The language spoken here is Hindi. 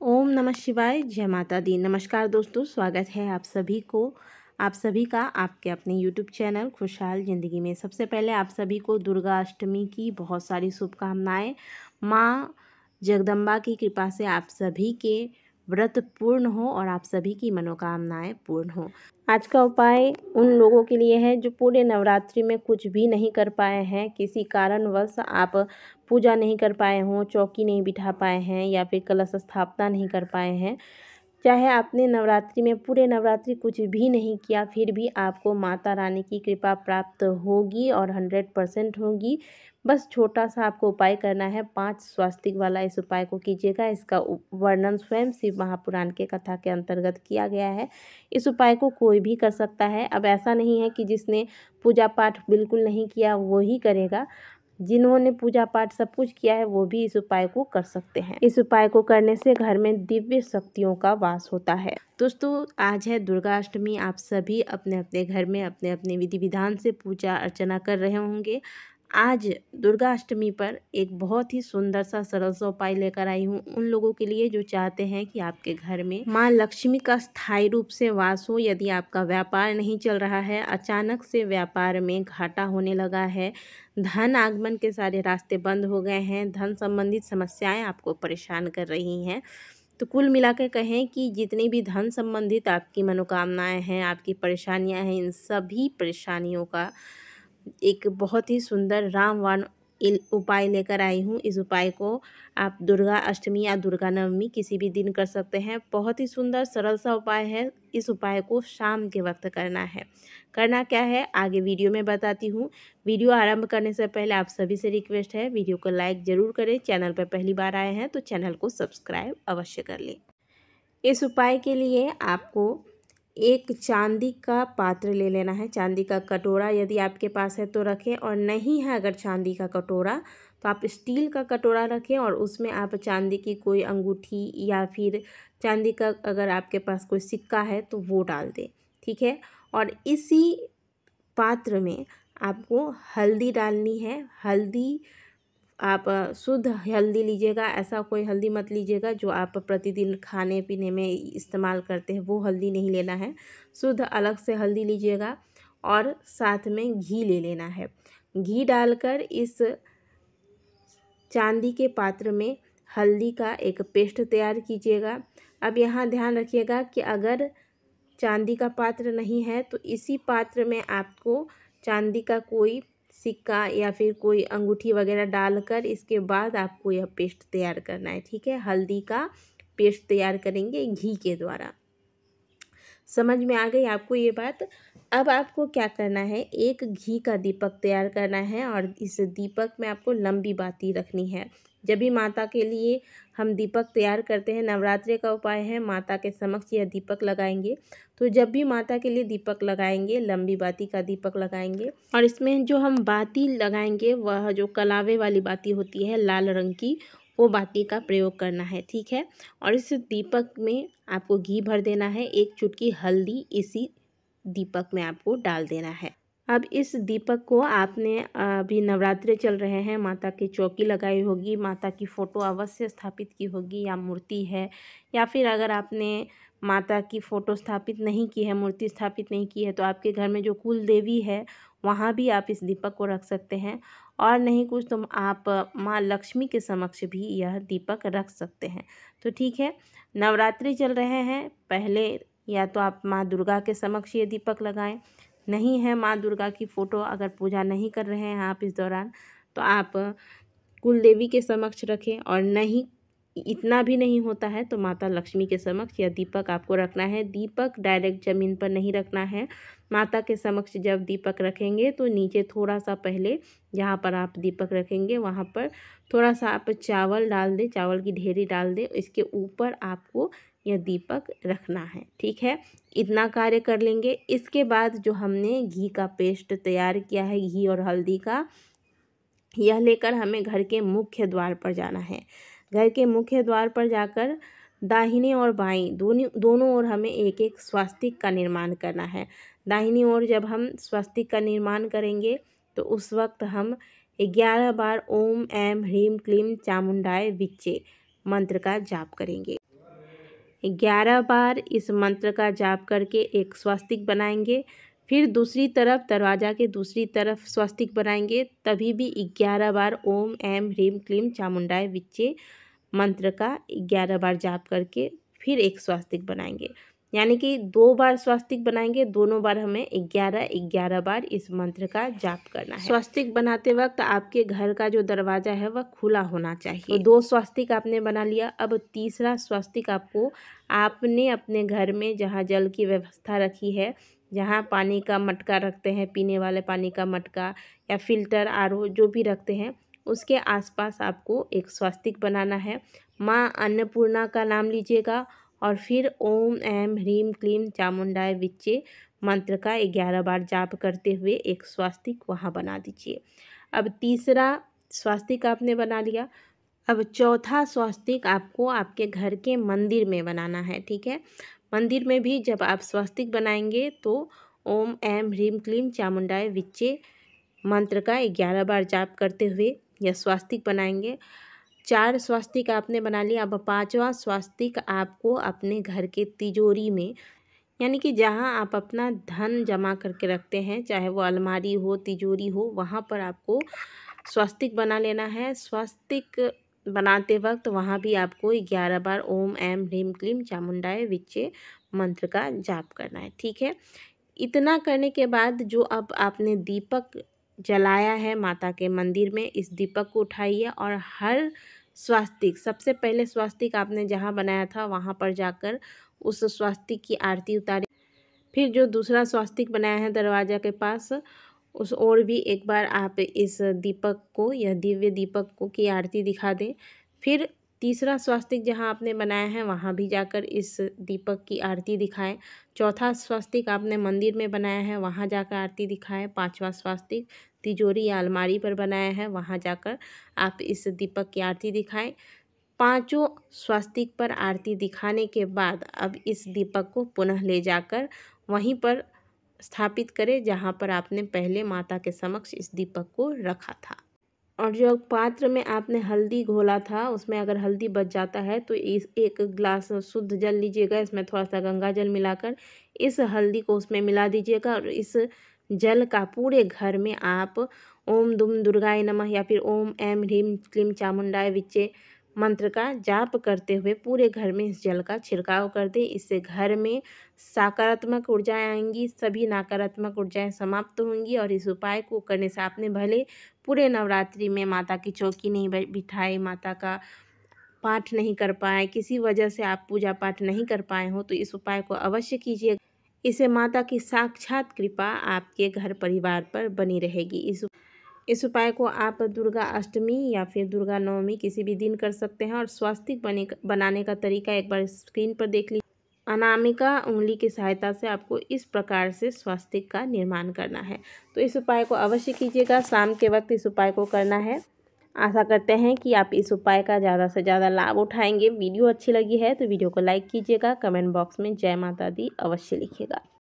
ओम नमः शिवाय। जय माता दी। नमस्कार दोस्तों, स्वागत है आप सभी का आपके अपने यूट्यूब चैनल खुशहाल ज़िंदगी में। सबसे पहले आप सभी को दुर्गा अष्टमी की बहुत सारी शुभकामनाएं। माँ जगदम्बा की कृपा से आप सभी के व्रत पूर्ण हो और आप सभी की मनोकामनाएं पूर्ण हो। आज का उपाय उन लोगों के लिए है जो पूरे नवरात्रि में कुछ भी नहीं कर पाए हैं, किसी कारणवश आप पूजा नहीं कर पाए हों, चौकी नहीं बिठा पाए हैं या फिर कलश स्थापना नहीं कर पाए हैं। चाहे आपने नवरात्रि में पूरे नवरात्रि कुछ भी नहीं किया, फिर भी आपको माता रानी की कृपा प्राप्त होगी और 100% होगी। बस छोटा सा आपको उपाय करना है। 5 स्वास्तिक वाला इस उपाय को कीजिएगा। इसका वर्णन स्वयं शिव महापुराण के कथा के अंतर्गत किया गया है। इस उपाय को कोई भी कर सकता है। अब ऐसा नहीं है कि जिसने पूजा पाठ बिल्कुल नहीं किया वो ही करेगा। जिन्होंने पूजा पाठ सब कुछ किया है वो भी इस उपाय को कर सकते हैं। इस उपाय को करने से घर में दिव्य शक्तियों का वास होता है। दोस्तों, आज है दुर्गा अष्टमी। आप सभी अपने अपने घर में अपने अपने विधि विधान से पूजा अर्चना कर रहे होंगे। आज दुर्गा अष्टमी पर एक बहुत ही सुंदर सा सरल सा उपाय लेकर आई हूँ उन लोगों के लिए जो चाहते हैं कि आपके घर में माँ लक्ष्मी का स्थायी रूप से वास हो। यदि आपका व्यापार नहीं चल रहा है, अचानक से व्यापार में घाटा होने लगा है, धन आगमन के सारे रास्ते बंद हो गए हैं, धन संबंधित समस्याएं आपको परेशान कर रही हैं, तो कुल मिलाकर कहें कि जितनी भी धन संबंधित आपकी मनोकामनाएं हैं, आपकी परेशानियां हैं, इन सभी परेशानियों का एक बहुत ही सुंदर रामबाण उपाय लेकर आई हूँ। इस उपाय को आप दुर्गा अष्टमी या दुर्गा नवमी किसी भी दिन कर सकते हैं। बहुत ही सुंदर सरल सा उपाय है। इस उपाय को शाम के वक्त करना है। करना क्या है आगे वीडियो में बताती हूँ। वीडियो आरंभ करने से पहले आप सभी से रिक्वेस्ट है, वीडियो को लाइक ज़रूर करें। चैनल पर पहली बार आए हैं तो चैनल को सब्सक्राइब अवश्य कर लें। इस उपाय के लिए आपको एक चांदी का पात्र ले लेना है, चांदी का कटोरा यदि आपके पास है तो रखें, और नहीं है अगर चांदी का कटोरा तो आप स्टील का कटोरा रखें और उसमें आप चांदी की कोई अंगूठी या फिर चांदी का अगर आपके पास कोई सिक्का है तो वो डाल दें। ठीक है। और इसी पात्र में आपको हल्दी डालनी है। हल्दी आप शुद्ध हल्दी लीजिएगा। ऐसा कोई हल्दी मत लीजिएगा जो आप प्रतिदिन खाने पीने में इस्तेमाल करते हैं, वो हल्दी नहीं लेना है। शुद्ध अलग से हल्दी लीजिएगा और साथ में घी ले लेना है। घी डालकर इस चांदी के पात्र में हल्दी का एक पेस्ट तैयार कीजिएगा। अब यहाँ ध्यान रखिएगा कि अगर चांदी का पात्र नहीं है तो इसी पात्र में आपको चांदी का कोई सिक्का या फिर कोई अंगूठी वगैरह डालकर इसके बाद आपको यह पेस्ट तैयार करना है। ठीक है। हल्दी का पेस्ट तैयार करेंगे घी के द्वारा। समझ में आ गई आपको ये बात। अब आपको क्या करना है, एक घी का दीपक तैयार करना है और इस दीपक में आपको लंबी बाती रखनी है। जब भी माता के लिए हम दीपक तैयार करते हैं, नवरात्रि का उपाय है, माता के समक्ष यह दीपक लगाएंगे। तो जब भी माता के लिए दीपक लगाएंगे, लंबी बाती का दीपक लगाएंगे और इसमें जो हम बाती लगाएंगे वह जो कलावे वाली बाती होती है लाल रंग की, वो बाती का प्रयोग करना है। ठीक है। और इस दीपक में आपको घी भर देना है। एक चुटकी हल्दी इसी दीपक में आपको डाल देना है। अब इस दीपक को आपने अभी नवरात्रि चल रहे हैं, माता की चौकी लगाई होगी, माता की फ़ोटो अवश्य स्थापित की होगी या मूर्ति है, या फिर अगर आपने माता की फ़ोटो स्थापित नहीं की है, मूर्ति स्थापित नहीं की है, तो आपके घर में जो कुल देवी है वहाँ भी आप इस दीपक को रख सकते हैं। और नहीं कुछ तो आप माँ लक्ष्मी के समक्ष भी यह दीपक रख सकते हैं। तो ठीक है। नवरात्रि चल रहे हैं, पहले या तो आप माँ दुर्गा के समक्ष ये दीपक लगाएं, नहीं है माँ दुर्गा की फ़ोटो अगर पूजा नहीं कर रहे हैं आप इस दौरान, तो आप कुल देवी के समक्ष रखें, और नहीं इतना भी नहीं होता है तो माता लक्ष्मी के समक्ष यह दीपक आपको रखना है। दीपक डायरेक्ट ज़मीन पर नहीं रखना है। माता के समक्ष जब दीपक रखेंगे तो नीचे थोड़ा सा पहले जहाँ पर आप दीपक रखेंगे वहाँ पर थोड़ा सा आप चावल डाल दें, चावल की ढेरी डाल दें, इसके ऊपर आपको यह दीपक रखना है। ठीक है। इतना कार्य कर लेंगे। इसके बाद जो हमने घी का पेस्ट तैयार किया है, घी और हल्दी का, यह लेकर हमें घर के मुख्य द्वार पर जाना है। घर के मुख्य द्वार पर जाकर दाहिने और बाएं दोनों ओर हमें एक एक स्वास्तिक का निर्माण करना है। दाहिनी ओर जब हम स्वास्तिक का निर्माण करेंगे तो उस वक्त हम 11 बार ओम ऐं ह्रीं क्लीं चामुंडाय विच्चे मंत्र का जाप करेंगे। 11 बार इस मंत्र का जाप करके एक स्वस्तिक बनाएंगे। फिर दूसरी तरफ दरवाज़ा के दूसरी तरफ स्वस्तिक बनाएंगे, तभी भी 11 बार ओम ऐं ह्रीं क्लीं चामुंडाय विच्चे मंत्र का 11 बार जाप करके फिर एक स्वस्तिक बनाएंगे। यानी कि 2 बार स्वस्तिक बनाएंगे, दोनों बार हमें 11 बार इस मंत्र का जाप करना है। स्वस्तिक बनाते वक्त आपके घर का जो दरवाज़ा है वह खुला होना चाहिए। तो 2 स्वस्तिक आपने बना लिया। अब तीसरा स्वस्तिक आपको आपने अपने घर में जहाँ जल की व्यवस्था रखी है, जहाँ पानी का मटका रखते हैं, पीने वाले पानी का मटका या फिल्टर आरओ जो भी रखते हैं, उसके आसपास आपको एक स्वस्तिक बनाना है। माँ अन्नपूर्णा का नाम लीजिएगा और फिर ओम ऐं ह्रीं क्लीं चामुंडाय विच्चे मंत्र का 11 बार जाप करते हुए एक स्वस्तिक वहाँ बना दीजिए। अब तीसरा स्वस्तिक आपने बना लिया। अब चौथा स्वस्तिक आपको आपके घर के मंदिर में बनाना है, ठीक है। मंदिर में भी जब आप स्वस्तिक बनाएंगे तो ओम ऐं ह्रीं क्लीं चामुंडाय विच्चे मंत्र का 11 बार जाप करते हुए यह स्वस्तिक बनाएंगे। 4 स्वस्तिक आपने बना लिया। अब 5वां स्वस्तिक आपको अपने घर के तिजोरी में, यानी कि जहाँ आप अपना धन जमा करके रखते हैं, चाहे वो अलमारी हो, तिजोरी हो, वहाँ पर आपको स्वस्तिक बना लेना है। स्वस्तिक बनाते वक्त वहाँ भी आपको 11 बार ओम ऐं ह्रीं क्लीं चामुंडाय विच्चे मंत्र का जाप करना है, ठीक है। इतना करने के बाद जो अब आपने दीपक जलाया है माता के मंदिर में, इस दीपक को उठाइए और हर स्वस्तिक, सबसे पहले स्वस्तिक आपने जहाँ बनाया था वहाँ पर जाकर उस स्वस्तिक की आरती उतारिए। फिर जो दूसरा स्वस्तिक बनाया है दरवाज़ा के पास, उस ओर भी एक बार आप इस दीपक को, यह दिव्य दीपक को की आरती दिखा दें। फिर तीसरा स्वस्तिक जहाँ आपने बनाया है वहाँ भी जाकर इस दीपक की आरती दिखाएं। चौथा स्वस्तिक आपने मंदिर में बनाया है, वहाँ जाकर आरती दिखाएं। 5वां स्वस्तिक तिजोरी या अलमारी पर बनाया है, वहाँ जाकर आप इस दीपक की आरती दिखाएं। 5 स्वस्तिक पर आरती दिखाने के बाद अब इस दीपक को पुनः ले जाकर वहीं पर स्थापित करें जहाँ पर आपने पहले माता के समक्ष इस दीपक को रखा था। और जो पात्र में आपने हल्दी घोला था, उसमें अगर हल्दी बच जाता है तो इस 1 गिलास शुद्ध जल लीजिएगा, इसमें थोड़ा सा गंगा जल मिलाकर इस हल्दी को उसमें मिला दीजिएगा और इस जल का पूरे घर में आप ओम दुम दुर्गाय नमः या फिर ओम ऐं ह्रीं क्लीं चामुंडाय विच्चे मंत्र का जाप करते हुए पूरे घर में इस जल का छिड़काव कर दें। इससे घर में सकारात्मक ऊर्जाएं आएंगी, सभी नकारात्मक ऊर्जाएं समाप्त होंगी। और इस उपाय को करने से आपने भले पूरे नवरात्रि में माता की चौकी नहीं बिठाई, माता का पाठ नहीं कर पाए, किसी वजह से आप पूजा पाठ नहीं कर पाए हो, तो इस उपाय को अवश्य कीजिए। इससे माता की साक्षात कृपा आपके घर परिवार पर बनी रहेगी। इस उपाय को आप दुर्गा अष्टमी या फिर दुर्गा नवमी किसी भी दिन कर सकते हैं। और स्वस्तिक बनाने का तरीका एक बार स्क्रीन पर देख लीजिए। अनामिका उंगली की सहायता से आपको इस प्रकार से स्वस्तिक का निर्माण करना है। तो इस उपाय को अवश्य कीजिएगा, शाम के वक्त इस उपाय को करना है। आशा करते हैं कि आप इस उपाय का ज़्यादा से ज़्यादा लाभ उठाएंगे। वीडियो अच्छी लगी है तो वीडियो को लाइक कीजिएगा, कमेंट बॉक्स में जय माता दी अवश्य लिखिएगा।